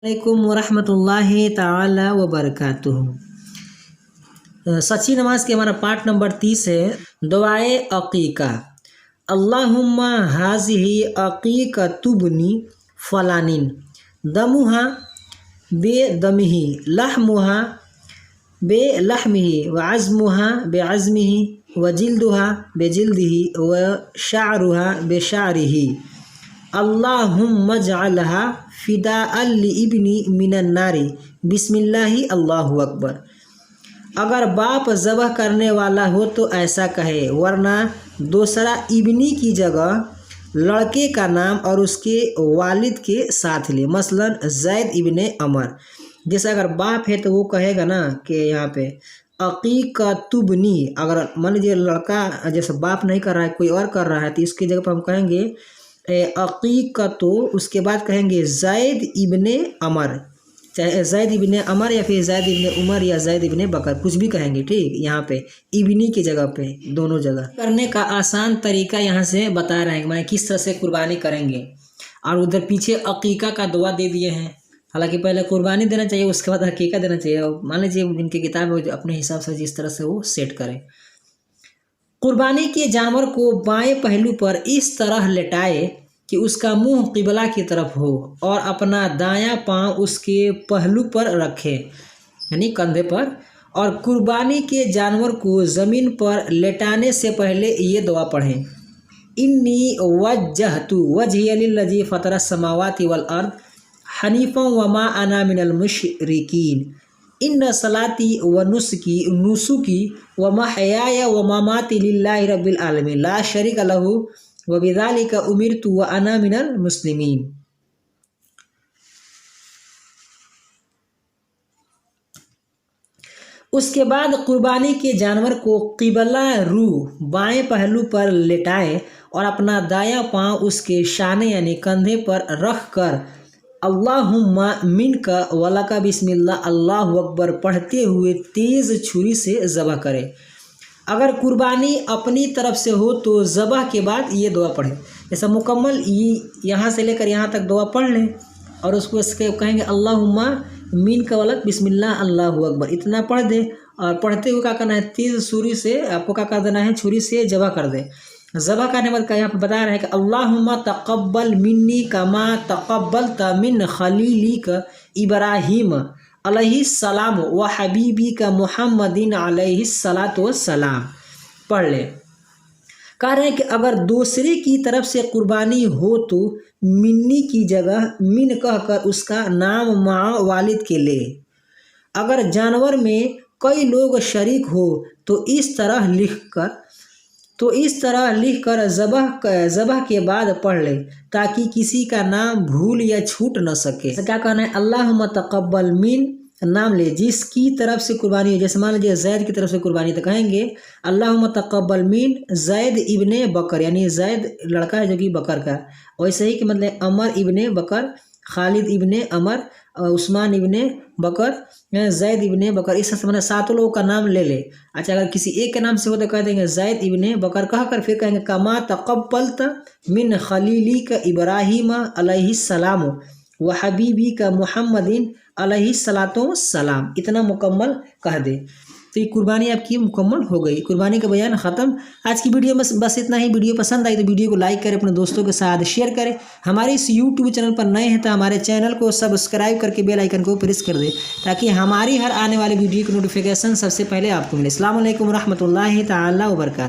अलैकुम वरहमतुल्लाहि ताला वबरकातुहू। सच्ची नमाज के हमारा पार्ट नंबर 30 है दुआए अकीका। अल्लाहुम्मा हाज़िही अकीकतुबनी फलानिन दमुहा बे दमिही लहमुहा बे लहमिही व अज़मुहा बे अज़मिही व जिल्दुहा बे जिल्दिही व शाअरुहा बे शाअरिही अल्लाहुम्मा जअलहा फ़िदाअन लिइब्नी मिनन नारी बिस्मिल्लाहि अल्लाहु अकबर। अगर बाप ज़बह करने वाला हो तो ऐसा कहे, वरना दूसरा इब्नी की जगह लड़के का नाम और उसके वालिद के साथ ले, मसलन ज़ैद इब्ने अमर। जैसे अगर बाप है तो वो कहेगा ना कि यहाँ पे अकीकतुबनी, अगर मान लीजिए लड़का जैसे बाप नहीं कर रहा है कोई और कर रहा है तो इसकी जगह पर हम कहेंगे अकीकतो, उसके बाद कहेंगे ज़ैद इब्ने अमर, चाहे ज़ैद इब्ने अमर या फिर ज़ैद इब्ने उमर या ज़ैद इब्ने बकर, कुछ भी कहेंगे। ठीक, यहाँ पे इब्नी की जगह पे दोनों जगह करने का आसान तरीका यहाँ से बता रहे हैं, मैं किस तरह से कुर्बानी करेंगे। और उधर पीछे अकीका का दुआ दे दिए हैं। हालांकि पहले कुर्बानी देना चाहिए, उसके बाद अकीका देना चाहिए। मान लीजिए इनकी किताब अपने हिसाब से जिस तरह से वो सेट करें। कुर्बानी के जानवर को बाएं पहलू पर इस तरह लेटाए कि उसका मुंह क़िबला की तरफ हो और अपना दायां पांव उसके पहलू पर रखे, यानी कंधे पर। और कुर्बानी के जानवर को ज़मीन पर लेटाने से पहले ये दुआ पढ़ें, इन्नी वज्जहतु वजहिया लिल्लज़ी फ़तरस समावाति वल अर्द हनीफ़न वमा अना मिनल मुशरिकीन इन्न सलाती व नुसुकी व महयाया व ममाती लिल्लाहि रब्बिल आलमीन ला शरीका लहू व बिज़ालिका उमिरतु व अना मिनल मुस्लिमीन। उसके बाद कुर्बानी के जानवर को क़िबला रू बाएं पहलू पर लेटाएं और अपना दायां पांव उसके शाने यानी कंधे पर रख कर अल्लाहुम्मा मिनका वलका बिस्मिल्लाह अल्लाहु अकबर पढ़ते हुए तेज़ छुरी से ज़बह करे। अगर कुर्बानी अपनी तरफ से हो तो ज़बह के बाद ये दुआ पढ़ें। जैसा मुकम्मल यहाँ से लेकर यहाँ तक दुआ पढ़ लें और उसको इसके कहेंगे अल्लाहुम्मा मिनका वलक बिस्मिल्लाह अल्लाहु अकबर, इतना पढ़ दे। और पढ़ते हुए क्या करना है, तेज़ छुरी से आपको क्या कर देना है, छुरी से ज़बह कर दे। ज़बह करने बाद यहाँ पर बता रहे हैं कि अल्लाहुम्मा तक़ब्बल मिन्नी कमा तक़ब्बलता मिन खलीलिका इब्राहीम अलैहिस्सलाम व हबीबी का मुहम्मदिन अलैहिस्सलातु वस्सलाम पढ़ ले। कह रहे हैं कि अगर दूसरे की तरफ से कुर्बानी हो तो मिन्नी की जगह मिन कहकर उसका नाम माँ वालिद के ले। अगर जानवर में कई लोग शरीक हो तो इस तरह लिखकर ज़बह के बाद पढ़ ले ताकि किसी का नाम भूल या छूट न सके। तो क्या कहना है, अल्लाहुम्मा तक़ब्बल मिन, नाम ले जिसकी तरफ से कुर्बानी हो। जैसे मान लीजिए ज़ैद की तरफ से कुर्बानी तो कहेंगे अल्लाहुम्मा तक़ब्बल मिन ज़ैद इब्ने बकर, यानी ज़ैद लड़का है जो कि बकर का। वैसे ही कि मतलब अमर इब्ने बकर, खालिद इब्ने अमर, उस्मान इब्ने बकर, ज़ैद इब्ने बकर, इस तरह से मतलब सातों लोगों का नाम ले ले। अच्छा, अगर किसी एक के नाम से हो तो कह देंगे ज़ैद इब्ने बकर कहकर फिर कहेंगे कमा तक़ब्बलत मिन खलीली का इब्राहीम अलैहिस्सलाम व हबीबी का मुहम्मदिन अलैहिस्सलातु वस्सलाम, इतना मुकम्मल कह दे तो ये कुर्बानी आपकी मुकम्मल हो गई। कुर्बानी का बयान ख़त्म। आज की वीडियो बस इतना ही। वीडियो पसंद आई तो वीडियो को लाइक करें, अपने दोस्तों के साथ शेयर करें। हमारे इस यूट्यूब चैनल पर नए हैं तो हमारे चैनल को सब्सक्राइब करके बेल आइकन को प्रेस कर दें ताकि हमारी हर आने वाली वीडियो की नोटिफिकेशन सबसे पहले आपको मिले। अस्सलामु अलैकुम रहमतुल्लाहि ताला व बरकातहू।